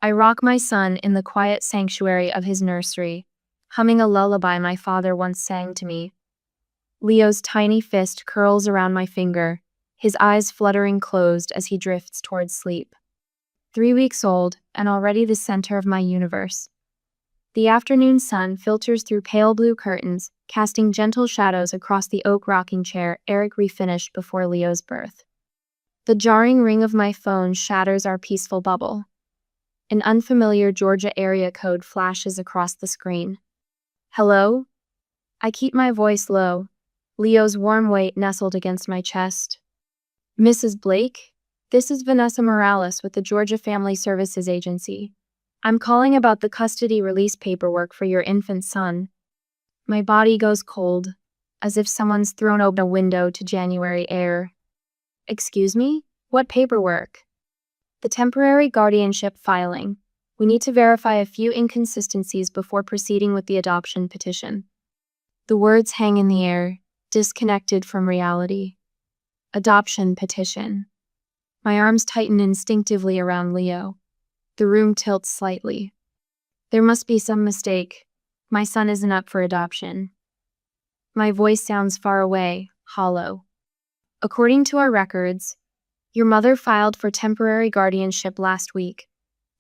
I rock my son in the quiet sanctuary of his nursery, humming a lullaby my father once sang to me. Leo's tiny fist curls around my finger, his eyes fluttering closed as he drifts towards sleep. 3 weeks old, and already the center of my universe. The afternoon sun filters through pale blue curtains, casting gentle shadows across the oak rocking chair Eric refinished before Leo's birth. The jarring ring of my phone shatters our peaceful bubble. An unfamiliar Georgia area code flashes across the screen. Hello? I keep my voice low, Leo's warm weight nestled against my chest. Mrs. Blake? This is Vanessa Morales with the Georgia Family Services Agency. I'm calling about the custody release paperwork for your infant son. My body goes cold, as if someone's thrown open a window to January air. Excuse me? What paperwork? The temporary guardianship filing. We need to verify a few inconsistencies before proceeding with the adoption petition. The words hang in the air, disconnected from reality. Adoption petition. My arms tighten instinctively around Leo. The room tilts slightly. There must be some mistake. My son isn't up for adoption. My voice sounds far away, hollow. According to our records, your mother filed for temporary guardianship last week,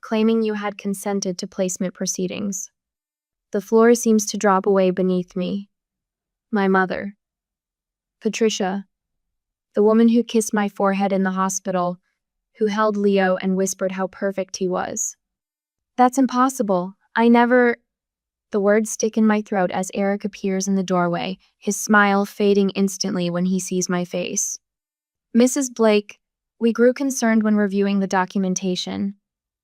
claiming you had consented to placement proceedings. The floor seems to drop away beneath me. My mother. Patricia. The woman who kissed my forehead in the hospital, who held Leo and whispered how perfect he was. That's impossible. I never... The words stick in my throat as Eric appears in the doorway, his smile fading instantly when he sees my face. Mrs. Blake, we grew concerned when reviewing the documentation.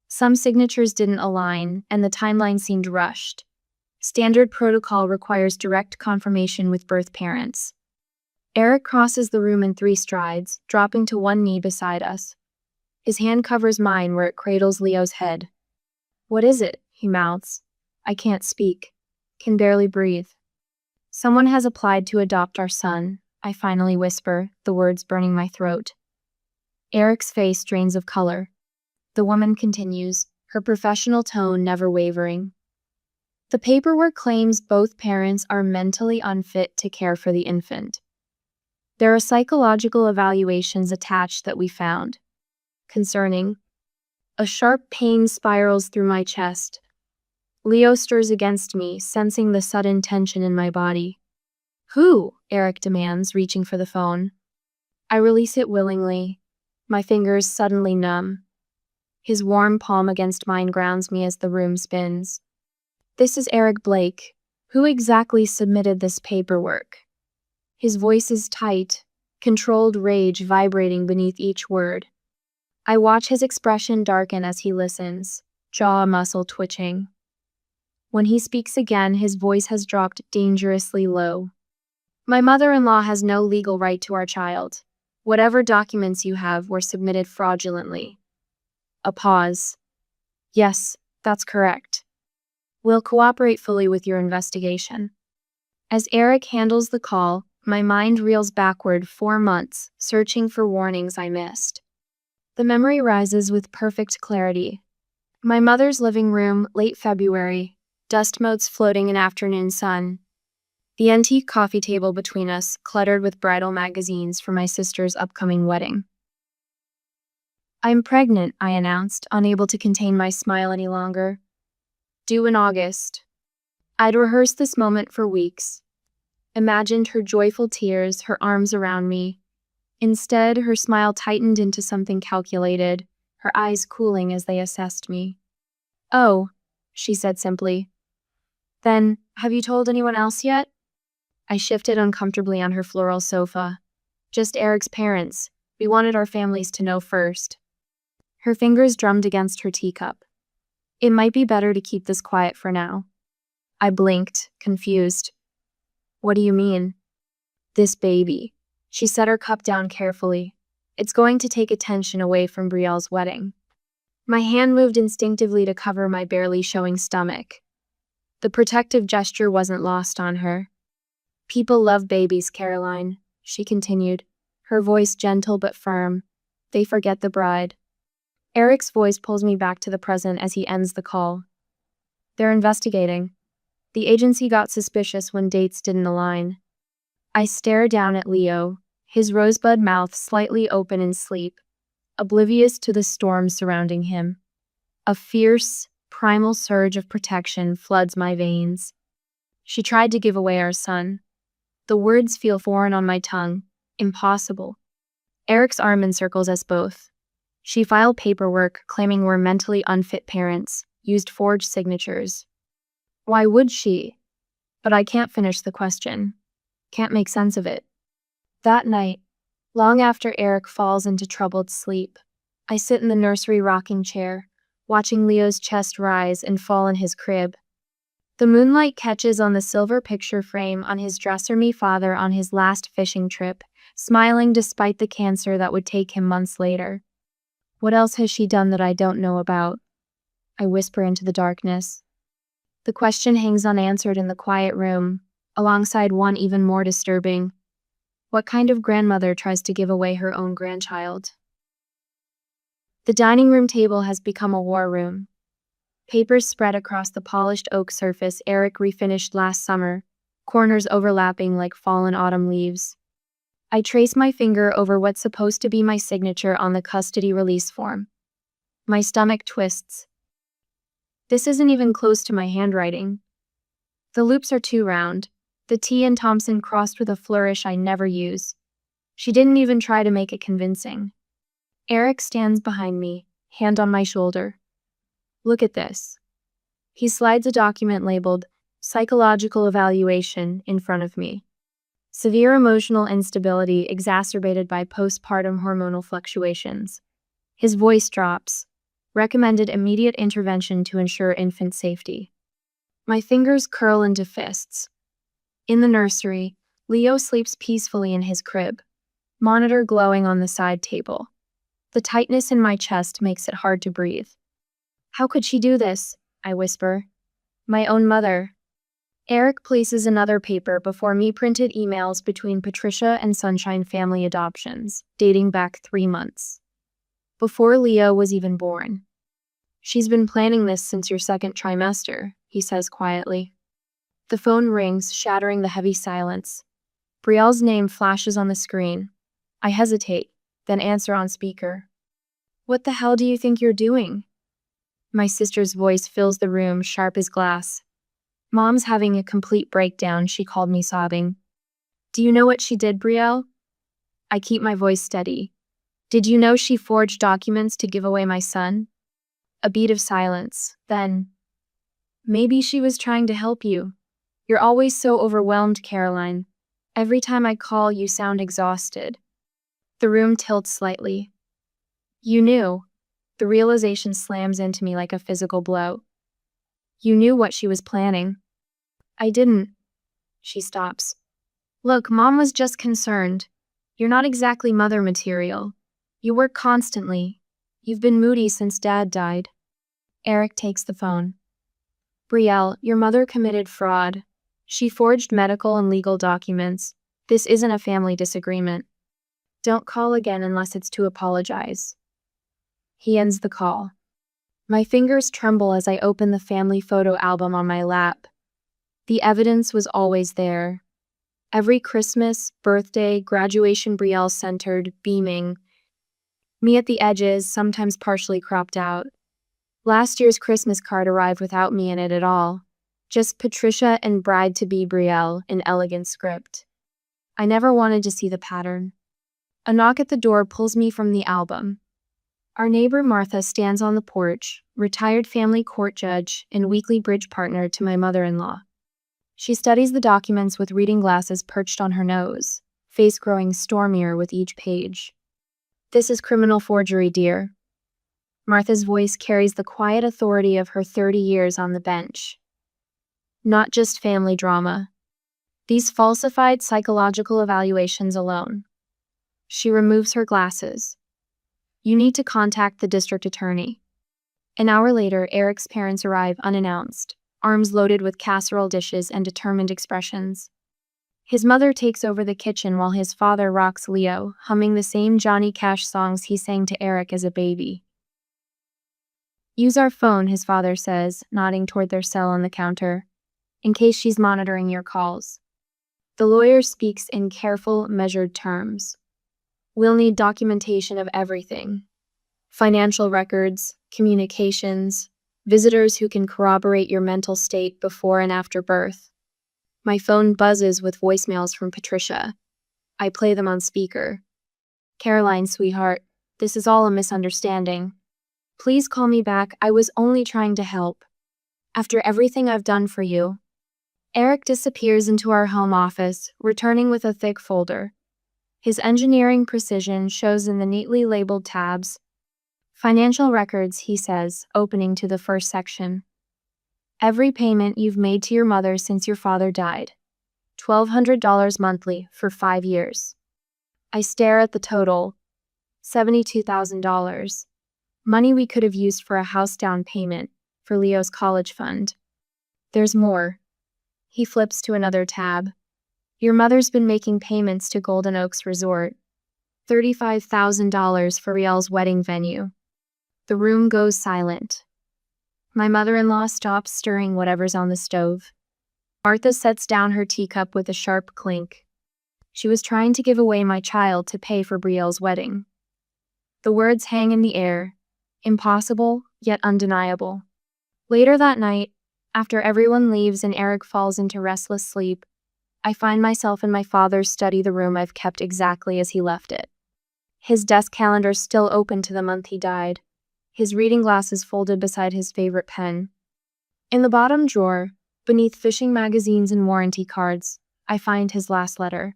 Some signatures didn't align, and the timeline seemed rushed. Standard protocol requires direct confirmation with birth parents. Eric crosses the room in 3 strides, dropping to one knee beside us. His hand covers mine where it cradles Leo's head. What is it? He mouths. I can't speak. Can barely breathe. Someone has applied to adopt our son, I finally whisper, the words burning my throat. Eric's face drains of color. The woman continues, her professional tone never wavering. The paperwork claims both parents are mentally unfit to care for the infant. There are psychological evaluations attached that we found. Concerning. A sharp pain spirals through my chest. Leo stirs against me, sensing the sudden tension in my body. Who? Eric demands, reaching for the phone. I release it willingly, my fingers suddenly numb. His warm palm against mine grounds me as the room spins. This is Eric Blake. Who exactly submitted this paperwork? His voice is tight, controlled rage vibrating beneath each word. I watch his expression darken as he listens, jaw muscle twitching. When he speaks again, his voice has dropped dangerously low. My mother-in-law has no legal right to our child. Whatever documents you have were submitted fraudulently. A pause. Yes, that's correct. We'll cooperate fully with your investigation. As Eric handles the call, my mind reels backward 4 months, searching for warnings I missed. The memory rises with perfect clarity. My mother's living room, late February, dust motes floating in afternoon sun. The antique coffee table between us, cluttered with bridal magazines for my sister's upcoming wedding. I'm pregnant, I announced, unable to contain my smile any longer. Due in August. I'd rehearsed this moment for weeks. Imagined her joyful tears, her arms around me. Instead, her smile tightened into something calculated, her eyes cooling as they assessed me. Oh, she said simply. Then, have you told anyone else yet? I shifted uncomfortably on her floral sofa. Just Eric's parents. We wanted our families to know first. Her fingers drummed against her teacup. It might be better to keep this quiet for now. I blinked, confused. What do you mean? This baby. She set her cup down carefully. It's going to take attention away from Brielle's wedding. My hand moved instinctively to cover my barely showing stomach. The protective gesture wasn't lost on her. People love babies, Caroline, she continued, her voice gentle but firm. They forget the bride. Eric's voice pulls me back to the present as he ends the call. They're investigating. The agency got suspicious when dates didn't align. I stare down at Leo, his rosebud mouth slightly open in sleep, oblivious to the storm surrounding him. A fierce, primal surge of protection floods my veins. She tried to give away our son. The words feel foreign on my tongue. Impossible. Eric's arm encircles us both. She filed paperwork claiming we're mentally unfit parents, used forged signatures. Why would she? But I can't finish the question. Can't make sense of it. That night, long after Eric falls into troubled sleep, I sit in the nursery rocking chair, watching Leo's chest rise and fall in his crib. The moonlight catches on the silver picture frame on his dresser, me father on his last fishing trip, smiling despite the cancer that would take him months later. What else has she done that I don't know about? I whisper into the darkness. The question hangs unanswered in the quiet room, alongside one even more disturbing. What kind of grandmother tries to give away her own grandchild? The dining room table has become a war room. Papers spread across the polished oak surface Eric refinished last summer, corners overlapping like fallen autumn leaves. I trace my finger over what's supposed to be my signature on the custody release form. My stomach twists. This isn't even close to my handwriting. The loops are too round, the T in Thompson crossed with a flourish I never use. She didn't even try to make it convincing. Eric stands behind me, hand on my shoulder. Look at this. He slides a document labeled Psychological Evaluation in front of me. Severe emotional instability exacerbated by postpartum hormonal fluctuations. His voice drops. Recommended immediate intervention to ensure infant safety. My fingers curl into fists. In the nursery, Leo sleeps peacefully in his crib, monitor glowing on the side table. The tightness in my chest makes it hard to breathe. How could she do this? I whisper. My own mother. Eric places another paper before me, printed emails between Patricia and Sunshine Family Adoptions, dating back 3 months. Before Leo was even born. She's been planning this since your second trimester, he says quietly. The phone rings, shattering the heavy silence. Brielle's name flashes on the screen. I hesitate, then answer on speaker. What the hell do you think you're doing? My sister's voice fills the room, sharp as glass. Mom's having a complete breakdown, she called me, sobbing. Do you know what she did, Brielle? I keep my voice steady. Did you know she forged documents to give away my son? A beat of silence, then. Maybe she was trying to help you. You're always so overwhelmed, Caroline. Every time I call, you sound exhausted. The room tilts slightly. You knew. The realization slams into me like a physical blow. You knew what she was planning. I didn't. She stops. Look, Mom was just concerned. You're not exactly mother material. You work constantly. You've been moody since Dad died. Eric takes the phone. Brielle, your mother committed fraud. She forged medical and legal documents. This isn't a family disagreement. Don't call again unless it's to apologize. He ends the call. My fingers tremble as I open the family photo album on my lap. The evidence was always there. Every Christmas, birthday, graduation, Brielle centered, beaming. Me at the edges, sometimes partially cropped out. Last year's Christmas card arrived without me in it at all. Just Patricia and bride-to-be Brielle in elegant script. I never wanted to see the pattern. A knock at the door pulls me from the album. Our neighbor Martha stands on the porch, retired family court judge and weekly bridge partner to my mother-in-law. She studies the documents with reading glasses perched on her nose, face growing stormier with each page. This is criminal forgery, dear. Martha's voice carries the quiet authority of her 30 years on the bench. Not just family drama. These falsified psychological evaluations alone. She removes her glasses. You need to contact the district attorney. An hour later, Eric's parents arrive unannounced, arms loaded with casserole dishes and determined expressions. His mother takes over the kitchen while his father rocks Leo, humming the same Johnny Cash songs he sang to Eric as a baby. Use our phone, his father says, nodding toward their cell on the counter, in case she's monitoring your calls. The lawyer speaks in careful, measured terms. We'll need documentation of everything: financial records, communications, visitors who can corroborate your mental state before and after birth. My phone buzzes with voicemails from Patricia. I play them on speaker. Caroline, sweetheart, this is all a misunderstanding. Please call me back. I was only trying to help. After everything I've done for you. Eric disappears into our home office, returning with a thick folder. His engineering precision shows in the neatly labeled tabs. Financial records, he says, opening to the first section. Every payment you've made to your mother since your father died. $1,200 monthly for 5 years. I stare at the total. $72,000. Money we could have used for a house down payment, for Leo's college fund. There's more. He flips to another tab. Your mother's been making payments to Golden Oaks Resort. $35,000 for Riel's wedding venue. The room goes silent. My mother-in-law stops stirring whatever's on the stove. Martha sets down her teacup with a sharp clink. She was trying to give away my child to pay for Brielle's wedding. The words hang in the air, impossible, yet undeniable. Later that night, after everyone leaves and Eric falls into restless sleep, I find myself in my father's study, the room I've kept exactly as he left it. His desk calendar's still open to the month he died, his reading glasses folded beside his favorite pen. In the bottom drawer, beneath fishing magazines and warranty cards, I find his last letter.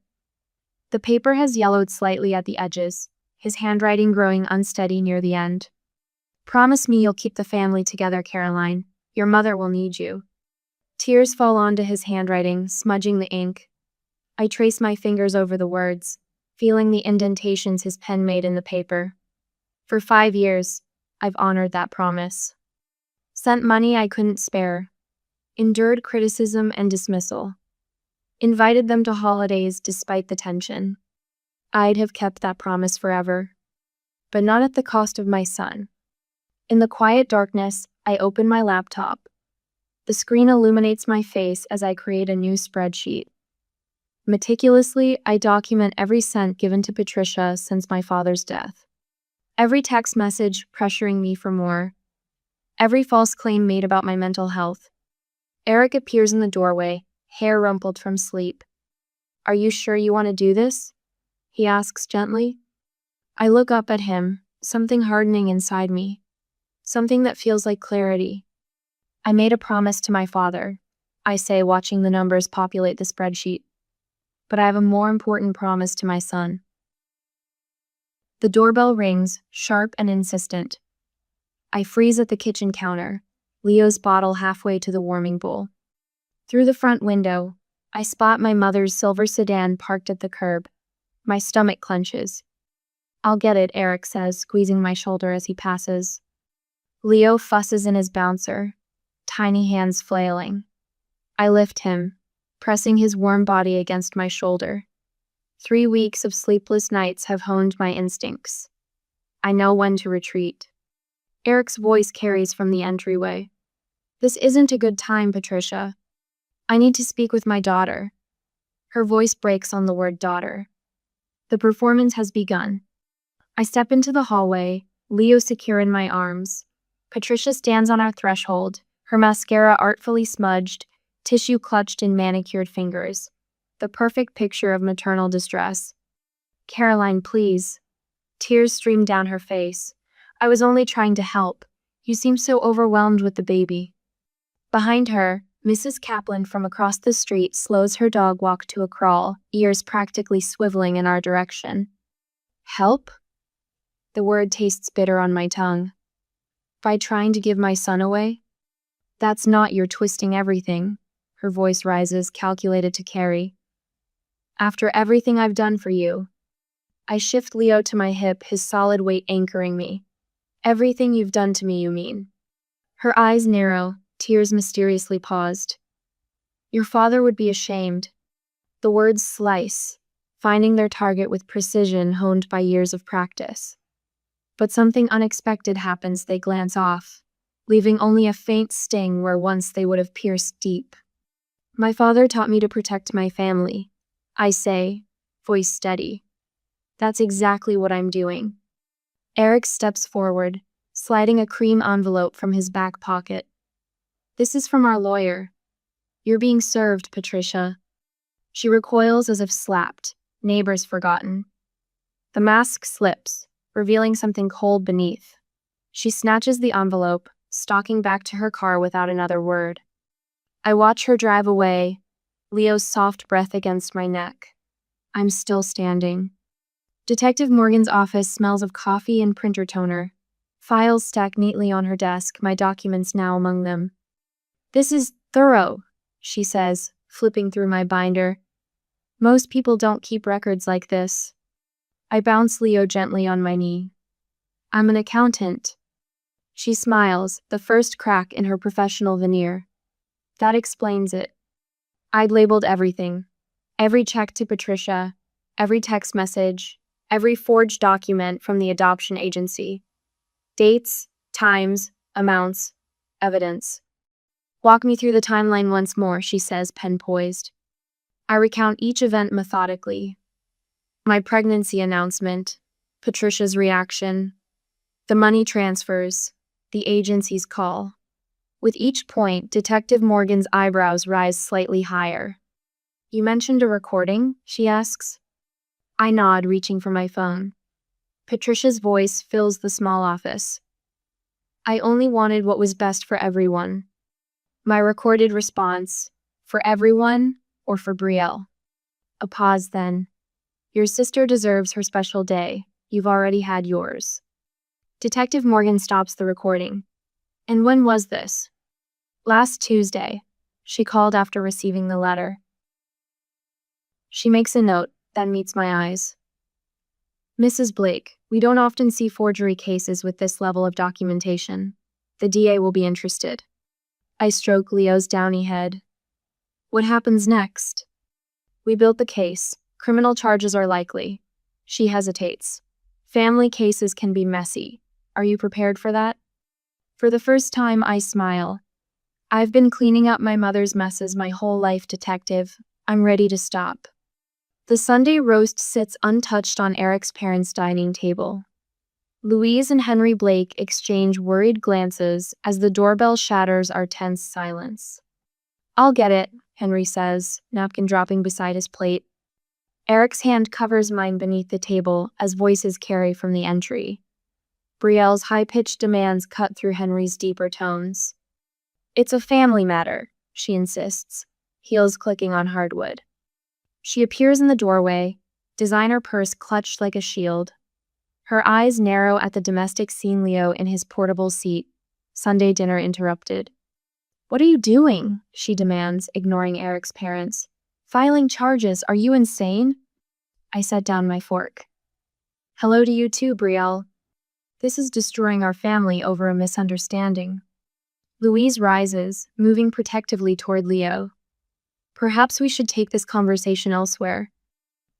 The paper has yellowed slightly at the edges, his handwriting growing unsteady near the end. Promise me you'll keep the family together, Caroline. Your mother will need you. Tears fall onto his handwriting, smudging the ink. I trace my fingers over the words, feeling the indentations his pen made in the paper. For 5 years, I've honored that promise. Sent money I couldn't spare. Endured criticism and dismissal. Invited them to holidays despite the tension. I'd have kept that promise forever. But not at the cost of my son. In the quiet darkness, I open my laptop. The screen illuminates my face as I create a new spreadsheet. Meticulously, I document every cent given to Patricia since my father's death. Every text message pressuring me for more. Every false claim made about my mental health. Eric appears in the doorway, hair rumpled from sleep. Are you sure you want to do this? He asks gently. I look up at him, something hardening inside me. Something that feels like clarity. I made a promise to my father, I say, watching the numbers populate the spreadsheet. But I have a more important promise to my son. The doorbell rings, sharp and insistent. I freeze at the kitchen counter, Leo's bottle halfway to the warming bowl. Through the front window, I spot my mother's silver sedan parked at the curb. My stomach clenches. I'll get it, Eric says, squeezing my shoulder as he passes. Leo fusses in his bouncer, tiny hands flailing. I lift him, pressing his warm body against my shoulder. 3 weeks of sleepless nights have honed my instincts. I know when to retreat. Eric's voice carries from the entryway. This isn't a good time, Patricia. I need to speak with my daughter. Her voice breaks on the word daughter. The performance has begun. I step into the hallway, Leo secure in my arms. Patricia stands on our threshold, her mascara artfully smudged, tissue clutched in manicured fingers. The perfect picture of maternal distress. Caroline, please. Tears stream down her face. I was only trying to help. You seem so overwhelmed with the baby. Behind her, Mrs. Kaplan from across the street slows her dog walk to a crawl, ears practically swiveling in our direction. Help? The word tastes bitter on my tongue. By trying to give my son away? That's not your twisting everything. Her voice rises, calculated to carry. After everything I've done for you. I shift Leo to my hip, his solid weight anchoring me. Everything you've done to me, you mean? Her eyes narrow, tears mysteriously paused. Your father would be ashamed. The words slice, finding their target with precision honed by years of practice. But something unexpected happens, they glance off. leaving only a faint sting where once they would have pierced deep. My father taught me to protect my family, I say, voice steady. That's exactly what I'm doing. Eric steps forward, sliding a cream envelope from his back pocket. This is from our lawyer. You're being served, Patricia. She recoils as if slapped, neighbors forgotten. The mask slips, revealing something cold beneath. She snatches the envelope, stalking back to her car without another word. I watch her drive away, Leo's soft breath against my neck. I'm still standing. Detective Morgan's office smells of coffee and printer toner. Files stacked neatly on her desk, my documents now among them. This is thorough, she says, flipping through my binder. Most people don't keep records like this. I bounce Leo gently on my knee. I'm an accountant. She smiles, the first crack in her professional veneer. That explains it. I'd labeled everything. Every check to Patricia, every text message, every forged document from the adoption agency. Dates, times, amounts, evidence. Walk me through the timeline once more, she says, pen poised. I recount each event methodically. My pregnancy announcement, Patricia's reaction, the money transfers, the agency's call. With each point, Detective Morgan's eyebrows rise slightly higher. You mentioned a recording, she asks. I nod, reaching for my phone. Patricia's voice fills the small office. I only wanted what was best for everyone. My recorded response, for everyone or for Brielle? A pause then. Your sister deserves her special day. You've already had yours. Detective Morgan stops the recording. And when was this? Last Tuesday. She called after receiving the letter. She makes a note, then meets my eyes. Mrs. Blake, we don't often see forgery cases with this level of documentation. The DA will be interested. I stroke Leo's downy head. What happens next? We built the case. Criminal charges are likely. She hesitates. Family cases can be messy. Are you prepared for that? For the first time, I smile. I've been cleaning up my mother's messes my whole life, detective. I'm ready to stop. The Sunday roast sits untouched on Eric's parents' dining table. Louise and Henry Blake exchange worried glances as the doorbell shatters our tense silence. I'll get it, Henry says, napkin dropping beside his plate. Eric's hand covers mine beneath the table as voices carry from the entry. Brielle's high-pitched demands cut through Henry's deeper tones. It's a family matter, she insists, heels clicking on hardwood. She appears in the doorway, designer purse clutched like a shield. Her eyes narrow at the domestic scene Leo in his portable seat, Sunday dinner interrupted. What are you doing? She demands, ignoring Eric's parents. Filing charges, are you insane? I set down my fork. Hello to you too, Brielle. This is destroying our family over a misunderstanding. Louise rises, moving protectively toward Leo. Perhaps we should take this conversation elsewhere.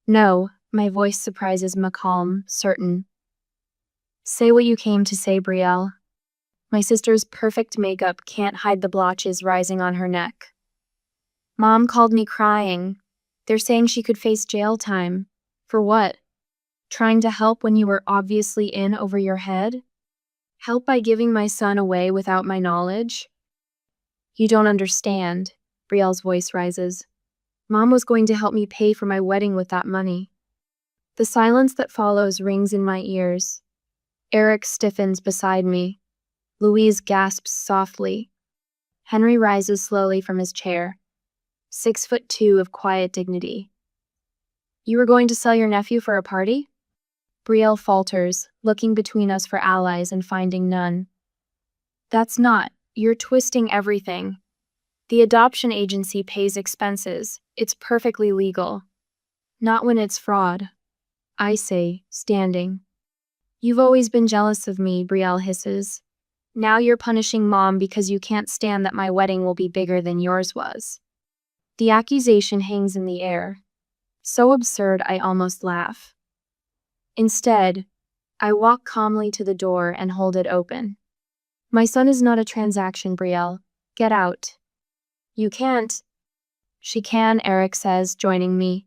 No, my voice surprises calm, certain. Say what you came to say, Brielle. My sister's perfect makeup can't hide the blotches rising on her neck. Mom called me crying. They're saying she could face jail time. For what? Trying to help when you were obviously in over your head? Help by giving my son away without my knowledge? You don't understand, Brielle's voice rises. Mom was going to help me pay for my wedding with that money. The silence that follows rings in my ears. Eric stiffens beside me. Louise gasps softly. Henry rises slowly from his chair. 6'2" of quiet dignity. You were going to sell your nephew for a party? Brielle falters, looking between us for allies and finding none. That's not. You're twisting everything. The adoption agency pays expenses. It's perfectly legal. Not when it's fraud. I say, standing. You've always been jealous of me, Brielle hisses. Now you're punishing Mom because you can't stand that my wedding will be bigger than yours was. The accusation hangs in the air. So absurd I almost laugh. Instead, I walk calmly to the door and hold it open. My son is not a transaction, Brielle. Get out. You can't. She can, Eric says, joining me.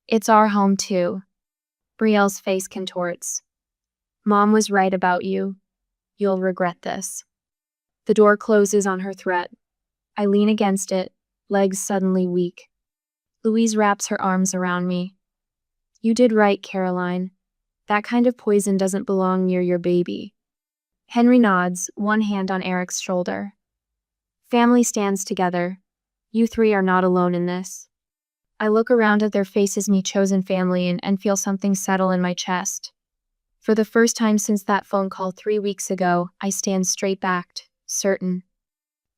It's our home too. Brielle's face contorts. Mom was right about you. You'll regret this. The door closes on her threat. I lean against it, legs suddenly weak. Louise wraps her arms around me. You did right, Caroline. That kind of poison doesn't belong near your baby. Henry nods, one hand on Eric's shoulder. Family stands together. You three are not alone in this. I look around at their faces, me chosen family, and feel something settle in my chest. For the first time since that phone call 3 weeks ago, I stand straight-backed, certain.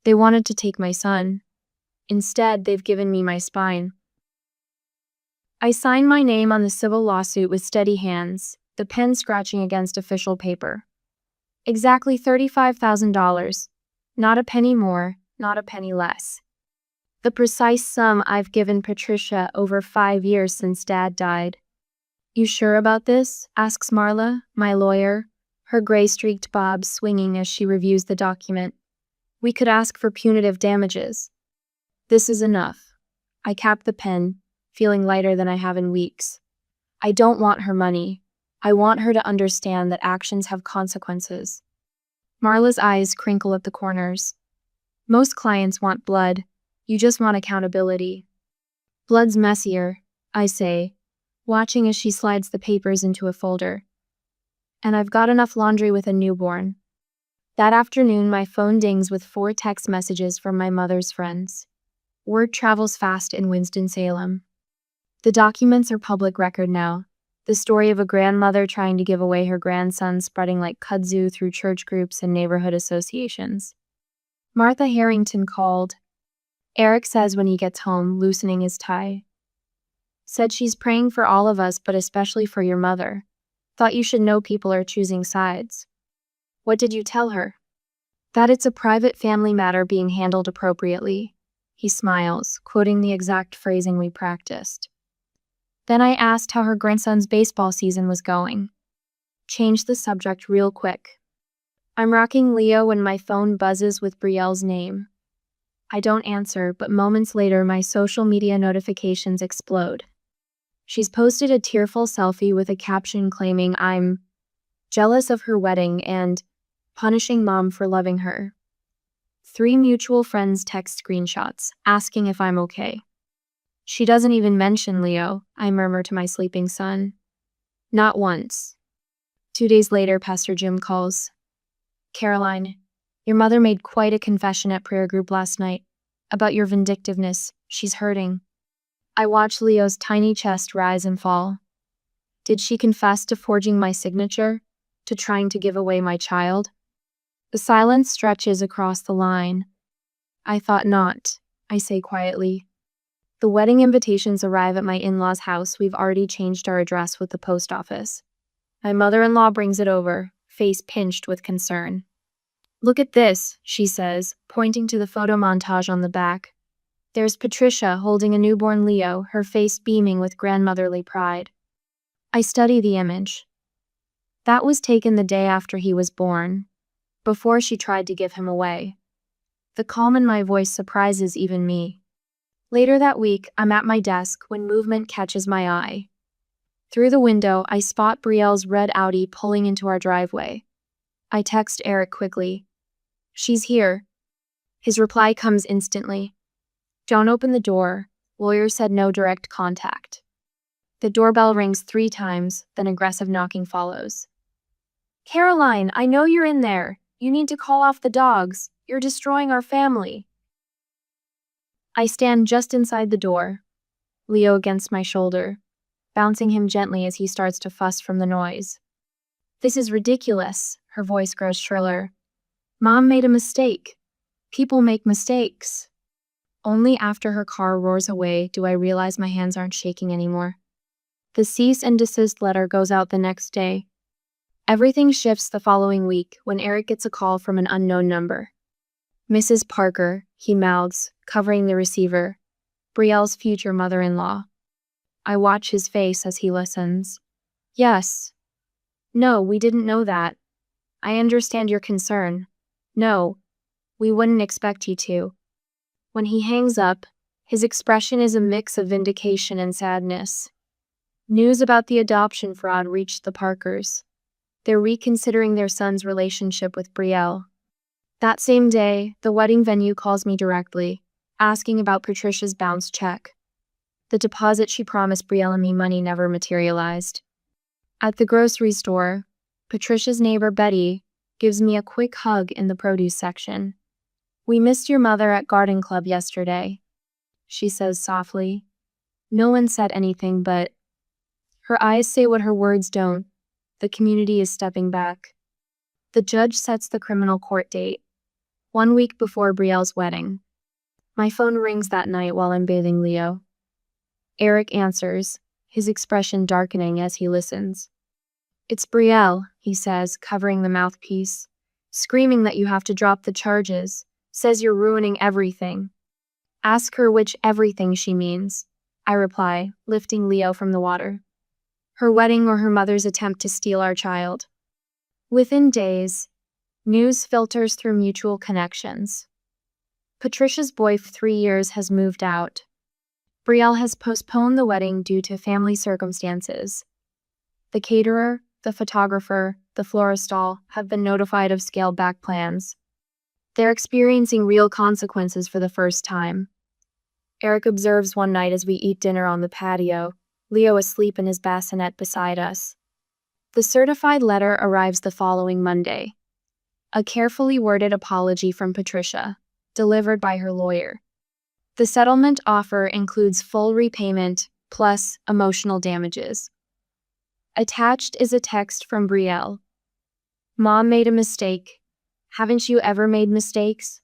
They wanted to take my son. Instead, they've given me my spine. I sign my name on the civil lawsuit with steady hands, the pen scratching against official paper. Exactly $35,000. Not a penny more, not a penny less. The precise sum I've given Patricia over 5 years since Dad died. You sure about this? Asks Marla, my lawyer, her gray-streaked bob swinging as she reviews the document. We could ask for punitive damages. This is enough. I cap the pen, feeling lighter than I have in weeks. I don't want her money. I want her to understand that actions have consequences. Marla's eyes crinkle at the corners. Most clients want blood. You just want accountability. Blood's messier, I say, watching as she slides the papers into a folder. And I've got enough laundry with a newborn. That afternoon, my phone dings with 4 text messages from my mother's friends. Word travels fast in Winston-Salem. The documents are public record now. The story of a grandmother trying to give away her grandson spreading like kudzu through church groups and neighborhood associations. Martha Harrington called. Eric says when he gets home, loosening his tie. Said she's praying for all of us, but especially for your mother. Thought you should know people are choosing sides. What did you tell her? That it's a private family matter being handled appropriately. He smiles, quoting the exact phrasing we practiced. Then I asked how her grandson's baseball season was going. Changed the subject real quick. I'm rocking Leo when my phone buzzes with Brielle's name. I don't answer, but moments later my social media notifications explode. She's posted a tearful selfie with a caption claiming I'm jealous of her wedding and punishing Mom for loving her. 3 mutual friends text screenshots, asking if I'm okay. She doesn't even mention Leo, I murmur to my sleeping son. Not once. 2 days later, Pastor Jim calls. Caroline, your mother made quite a confession at prayer group last night. About your vindictiveness, she's hurting. I watch Leo's tiny chest rise and fall. Did she confess to forging my signature? To trying to give away my child? The silence stretches across the line. I thought not, I say quietly. The wedding invitations arrive at my in-laws' house. We've already changed our address with the post office. My mother-in-law brings it over, face pinched with concern. Look at this, she says, pointing to the photo montage on the back. There's Patricia holding a newborn Leo, her face beaming with grandmotherly pride. I study the image. That was taken the day after he was born, before she tried to give him away. The calm in my voice surprises even me. Later that week, I'm at my desk when movement catches my eye. Through the window, I spot Brielle's red Audi pulling into our driveway. I text Eric quickly. She's here. His reply comes instantly. Don't open the door. Lawyer said no direct contact. The doorbell rings 3 times, then aggressive knocking follows. Caroline, I know you're in there. You need to call off the dogs. You're destroying our family. I stand just inside the door, Leo against my shoulder, bouncing him gently as he starts to fuss from the noise. This is ridiculous, her voice grows shriller. Mom made a mistake. People make mistakes. Only after her car roars away do I realize my hands aren't shaking anymore. The cease and desist letter goes out the next day. Everything shifts the following week when Eric gets a call from an unknown number. Mrs. Parker, he mouths, covering the receiver. Brielle's future mother-in-law. I watch his face as he listens. Yes. No, we didn't know that. I understand your concern. No, we wouldn't expect you to. When he hangs up, his expression is a mix of vindication and sadness. News about the adoption fraud reached the Parkers. They're reconsidering their son's relationship with Brielle. That same day, the wedding venue calls me directly, asking about Patricia's bounce check. The deposit she promised Brielle and me money never materialized. At the grocery store, Patricia's neighbor Betty gives me a quick hug in the produce section. "We missed your mother at garden club yesterday," she says softly. No one said anything, but her eyes say what her words don't. The community is stepping back. The judge sets the criminal court date, 1 week before Brielle's wedding. My phone rings that night while I'm bathing Leo. Eric answers, his expression darkening as he listens. "It's Brielle," he says, covering the mouthpiece, "screaming that you have to drop the charges, says you're ruining everything." "Ask her which everything she means," I reply, lifting Leo from the water. "Her wedding or her mother's attempt to steal our child." Within days, news filters through mutual connections. Patricia's boy of 3 years has moved out. Brielle has postponed the wedding due to family circumstances. The caterer, the photographer, the floristall have been notified of scaled-back plans. They're experiencing real consequences for the first time. Eric observes one night as we eat dinner on the patio, Leo asleep in his bassinet beside us. The certified letter arrives the following Monday. A carefully worded apology from Patricia, delivered by her lawyer. The settlement offer includes full repayment plus emotional damages. Attached is a text from Brielle. "Mom made a mistake. Haven't you ever made mistakes?"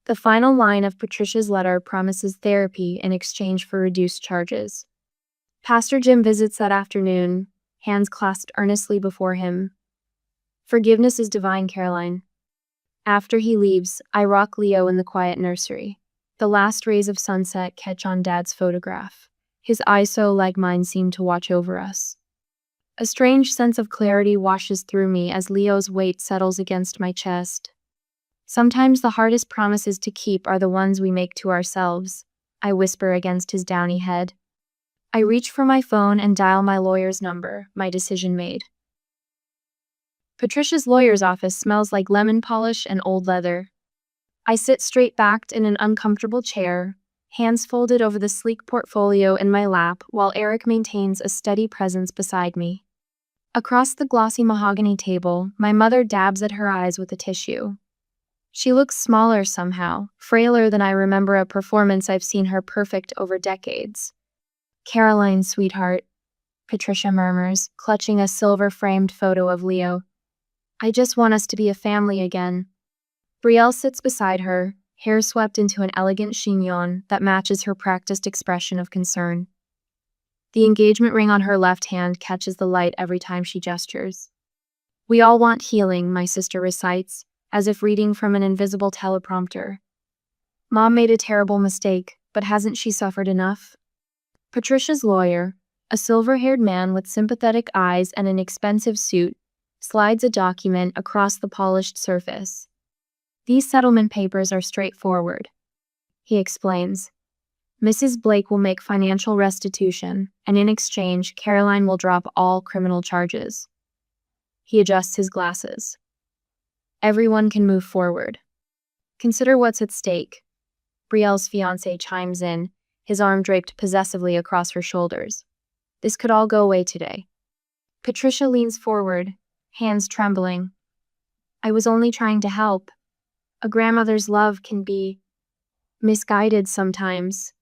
The final line of Patricia's letter promises therapy in exchange for reduced charges. Pastor Jim visits that afternoon, hands clasped earnestly before him. "Forgiveness is divine, Caroline." After he leaves, I rock Leo in the quiet nursery. The last rays of sunset catch on Dad's photograph. His eyes so like mine seem to watch over us. A strange sense of clarity washes through me as Leo's weight settles against my chest. Sometimes the hardest promises to keep are the ones we make to ourselves, I whisper against his downy head. I reach for my phone and dial my lawyer's number, my decision made. Patricia's lawyer's office smells like lemon polish and old leather. I sit straight-backed in an uncomfortable chair, hands folded over the sleek portfolio in my lap while Eric maintains a steady presence beside me. Across the glossy mahogany table, my mother dabs at her eyes with a tissue. She looks smaller somehow, frailer than I remember a performance I've seen her perfect over decades. "Caroline, sweetheart," Patricia murmurs, clutching a silver-framed photo of Leo. "I just want us to be a family again." Brielle sits beside her, hair swept into an elegant chignon that matches her practiced expression of concern. The engagement ring on her left hand catches the light every time she gestures. "We all want healing," my sister recites, as if reading from an invisible teleprompter. "Mom made a terrible mistake, but hasn't she suffered enough?" Patricia's lawyer, a silver-haired man with sympathetic eyes and an expensive suit, slides a document across the polished surface. "These settlement papers are straightforward," he explains. "Mrs. Blake will make financial restitution, and in exchange, Caroline will drop all criminal charges." He adjusts his glasses. "Everyone can move forward. Consider what's at stake." Brielle's fiancé chimes in, his arm draped possessively across her shoulders. "This could all go away today." Patricia leans forward, hands trembling. "I was only trying to help. A grandmother's love can be misguided sometimes."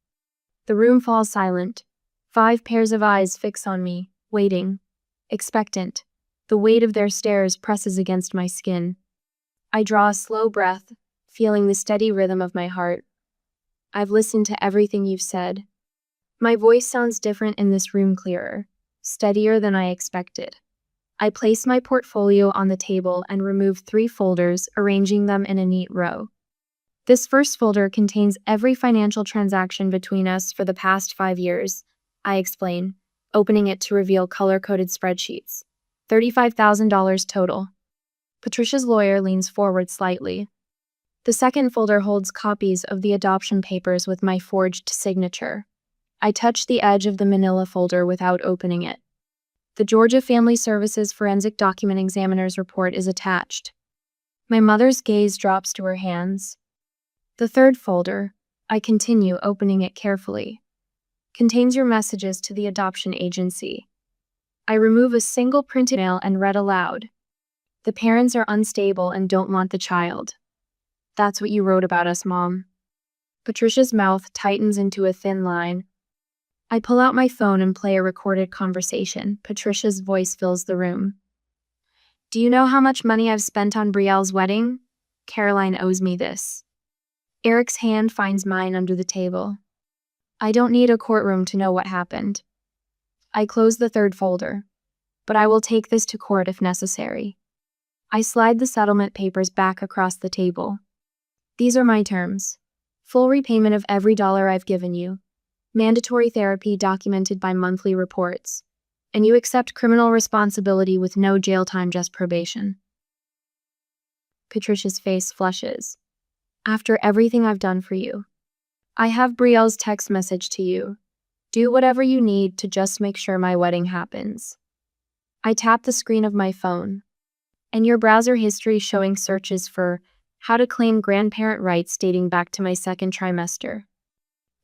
The room falls silent. 5 pairs of eyes fix on me, waiting, expectant. The weight of their stares presses against my skin. I draw a slow breath, feeling the steady rhythm of my heart. "I've listened to everything you've said." My voice sounds different in this room, clearer, steadier than I expected. I place my portfolio on the table and remove 3 folders, arranging them in a neat row. This first folder contains every financial transaction between us for the past 5 years, I explain, opening it to reveal color-coded spreadsheets. $35,000 total. Patricia's lawyer leans forward slightly. The second folder holds copies of the adoption papers with my forged signature. I touch the edge of the manila folder without opening it. The Georgia Family Services Forensic Document Examiner's report is attached. My mother's gaze drops to her hands. The third folder, I continue opening it carefully, contains your messages to the adoption agency. I remove a single printed mail and read aloud. The parents are unstable and don't want the child. That's what you wrote about us, Mom. Patricia's mouth tightens into a thin line. I pull out my phone and play a recorded conversation. Patricia's voice fills the room. Do you know how much money I've spent on Brielle's wedding? Caroline owes me this. Eric's hand finds mine under the table. I don't need a courtroom to know what happened. I close the third folder, but I will take this to court if necessary. I slide the settlement papers back across the table. These are my terms. Full repayment of every dollar I've given you. Mandatory therapy documented by monthly reports. And you accept criminal responsibility with no jail time, just probation. Patricia's face flushes. After everything I've done for you. I have Brielle's text message to you. Do whatever you need to just make sure my wedding happens. I tap the screen of my phone. And your browser history showing searches for how to claim grandparent rights dating back to my second trimester.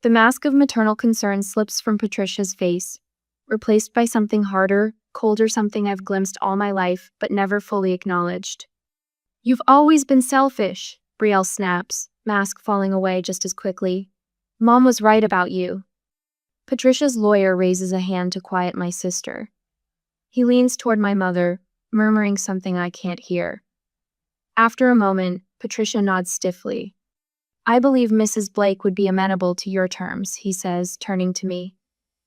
The mask of maternal concern slips from Patricia's face, replaced by something harder, colder, something I've glimpsed all my life but never fully acknowledged. You've always been selfish, Brielle snaps, mask falling away just as quickly. Mom was right about you. Patricia's lawyer raises a hand to quiet my sister. He leans toward my mother, murmuring something I can't hear. After a moment, Patricia nods stiffly. I believe Mrs. Blake would be amenable to your terms, he says, turning to me.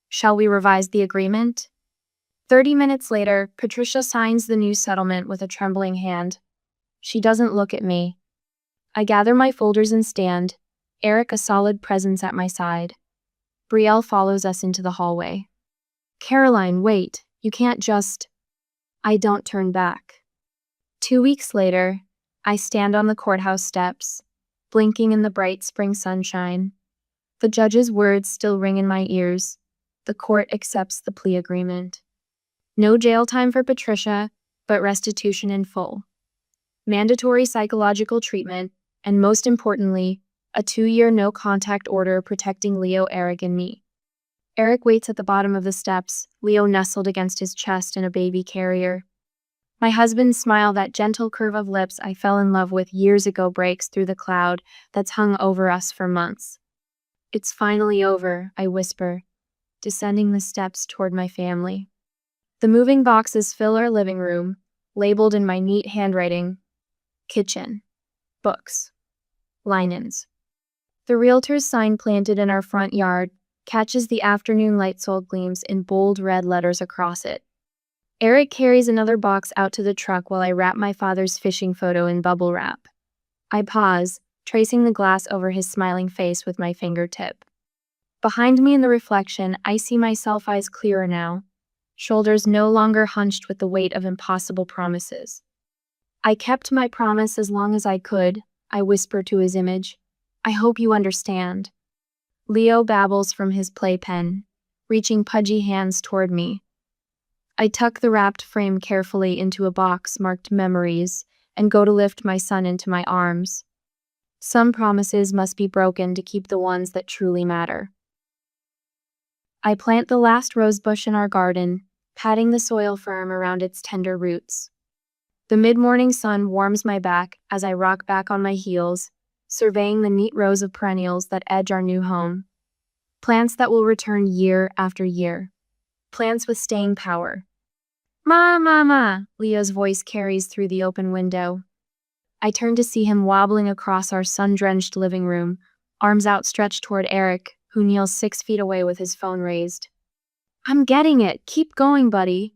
Shall we revise the agreement? 30 minutes later, Patricia signs the new settlement with a trembling hand. She doesn't look at me. I gather my folders and stand, Eric a solid presence at my side. Brielle follows us into the hallway. Caroline, wait, you can't just... I don't turn back. 2 weeks later, I stand on the courthouse steps, blinking in the bright spring sunshine. The judge's words still ring in my ears. The court accepts the plea agreement. No jail time for Patricia, but restitution in full. Mandatory psychological treatment, and most importantly, a 2-year no-contact order protecting Leo, Eric, and me. Eric waits at the bottom of the steps, Leo nestled against his chest in a baby carrier. My husband's smile, that gentle curve of lips I fell in love with years ago, breaks through the cloud that's hung over us for months. It's finally over, I whisper, descending the steps toward my family. The moving boxes fill our living room, labeled in my neat handwriting. Kitchen. Books. Linens. The realtor's sign planted in our front yard catches the afternoon light, sold gleams in bold red letters across it. Eric carries another box out to the truck while I wrap my father's fishing photo in bubble wrap. I pause, tracing the glass over his smiling face with my fingertip. Behind me in the reflection, I see myself eyes clearer now, shoulders no longer hunched with the weight of impossible promises. I kept my promise as long as I could, I whisper to his image. I hope you understand. Leo babbles from his playpen, reaching pudgy hands toward me. I tuck the wrapped frame carefully into a box marked Memories and go to lift my son into my arms. Some promises must be broken to keep the ones that truly matter. I plant the last rose bush in our garden, patting the soil firm around its tender roots. The mid-morning sun warms my back as I rock back on my heels, surveying the neat rows of perennials that edge our new home. Plants that will return year after year. Plants with staying power. Mama, Leo's voice carries through the open window. I turn to see him wobbling across our sun-drenched living room, arms outstretched toward Eric, who kneels 6 feet away with his phone raised. I'm getting it. Keep going, buddy,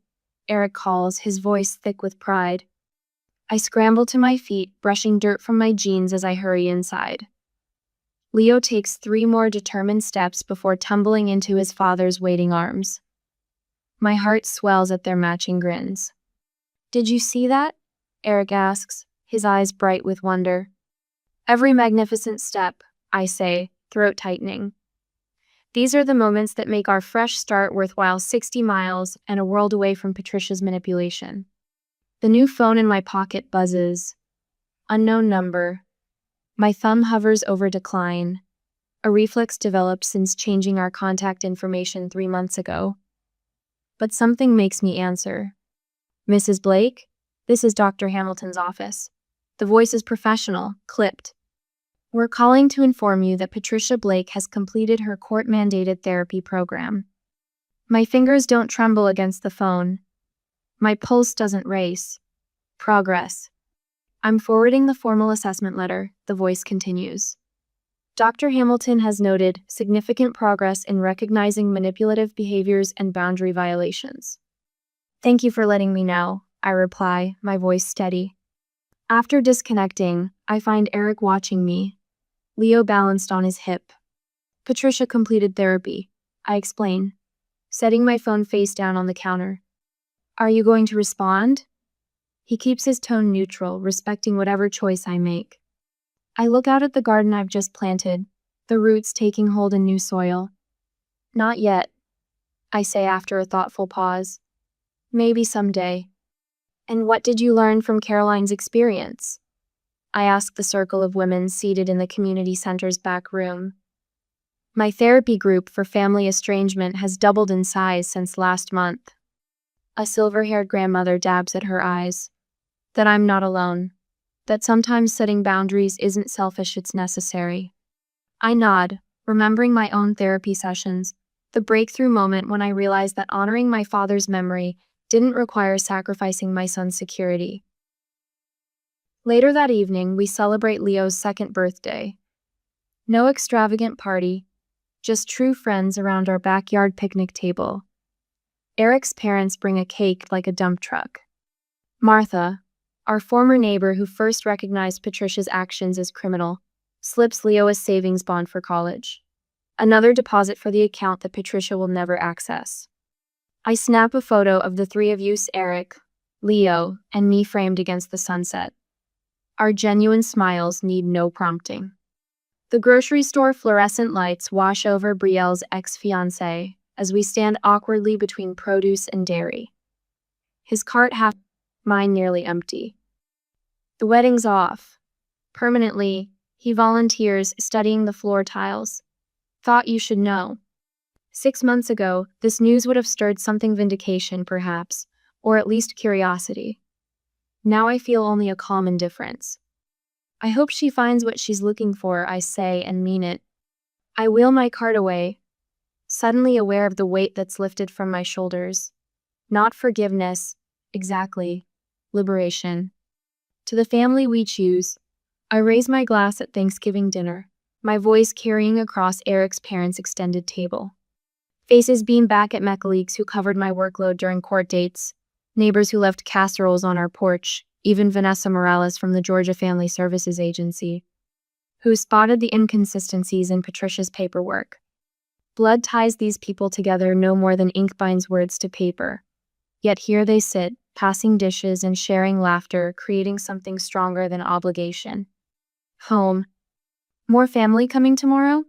Eric calls, his voice thick with pride. I scramble to my feet, brushing dirt from my jeans as I hurry inside. Leo takes 3 more determined steps before tumbling into his father's waiting arms. My heart swells at their matching grins. Did you see that? Eric asks, his eyes bright with wonder. Every magnificent step, I say, throat tightening. These are the moments that make our fresh start worthwhile 60 miles and a world away from Patricia's manipulation. The new phone in my pocket buzzes. Unknown number. My thumb hovers over decline, a reflex developed since changing our contact information 3 months ago. But something makes me answer. Mrs. Blake, this is Dr. Hamilton's office. The voice is professional, clipped. We're calling to inform you that Patricia Blake has completed her court-mandated therapy program. My fingers don't tremble against the phone. My pulse doesn't race. Progress. I'm forwarding the formal assessment letter, the voice continues. Dr. Hamilton has noted significant progress in recognizing manipulative behaviors and boundary violations. Thank you for letting me know, I reply, my voice steady. After disconnecting, I find Eric watching me, Leo balanced on his hip. Patricia completed therapy, I explain, setting my phone face down on the counter. Are you going to respond? He keeps his tone neutral, respecting whatever choice I make. I look out at the garden I've just planted, the roots taking hold in new soil. Not yet, I say after a thoughtful pause. Maybe someday. And what did you learn from Caroline's experience? I ask the circle of women seated in the community center's back room. My therapy group for family estrangement has doubled in size since last month. A silver-haired grandmother dabs at her eyes. That I'm not alone. That sometimes setting boundaries isn't selfish, it's necessary. I nod, remembering my own therapy sessions, the breakthrough moment when I realized that honoring my father's memory didn't require sacrificing my son's security. Later that evening, we celebrate Leo's 2nd birthday. No extravagant party, just true friends around our backyard picnic table. Eric's parents bring a cake like a dump truck. Martha, our former neighbor who first recognized Patricia's actions as criminal, slips Leo a savings bond for college. Another deposit for the account that Patricia will never access. I snap a photo of the three of us, Eric, Leo, and me framed against the sunset. Our genuine smiles need no prompting. The grocery store fluorescent lights wash over Brielle's ex-fiancé as we stand awkwardly between produce and dairy. His cart half, mine nearly empty. The wedding's off. Permanently, he volunteers studying the floor tiles. Thought you should know. 6 months ago, this news would have stirred something vindication, perhaps, or at least curiosity. Now I feel only a calm indifference. I hope she finds what she's looking for, I say and mean it. I wheel my cart away, suddenly aware of the weight that's lifted from my shoulders. Not forgiveness, exactly. Liberation. To the family we choose, I raise my glass at Thanksgiving dinner, my voice carrying across Eric's parents' extended table. Faces beam back at mechanics who covered my workload during court dates, neighbors who left casseroles on our porch, even Vanessa Morales from the Georgia Family Services Agency, who spotted the inconsistencies in Patricia's paperwork. Blood ties these people together no more than ink binds words to paper. Yet here they sit, passing dishes and sharing laughter, creating something stronger than obligation. Home. More family coming tomorrow?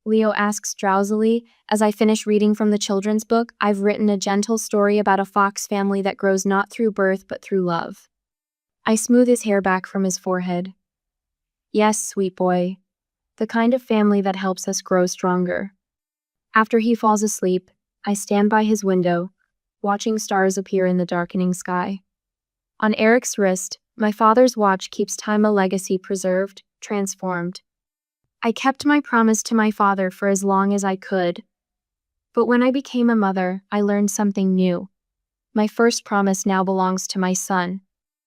Leo asks drowsily as I finish reading from the children's book. I've written a gentle story about a fox family that grows not through birth but through love. I smooth his hair back from his forehead. Yes, sweet boy. The kind of family that helps us grow stronger. After he falls asleep, I stand by his window, watching stars appear in the darkening sky. On Eric's wrist, my father's watch keeps time, a legacy preserved, transformed. I kept my promise to my father for as long as I could. But when I became a mother, I learned something new. My first promise now belongs to my son,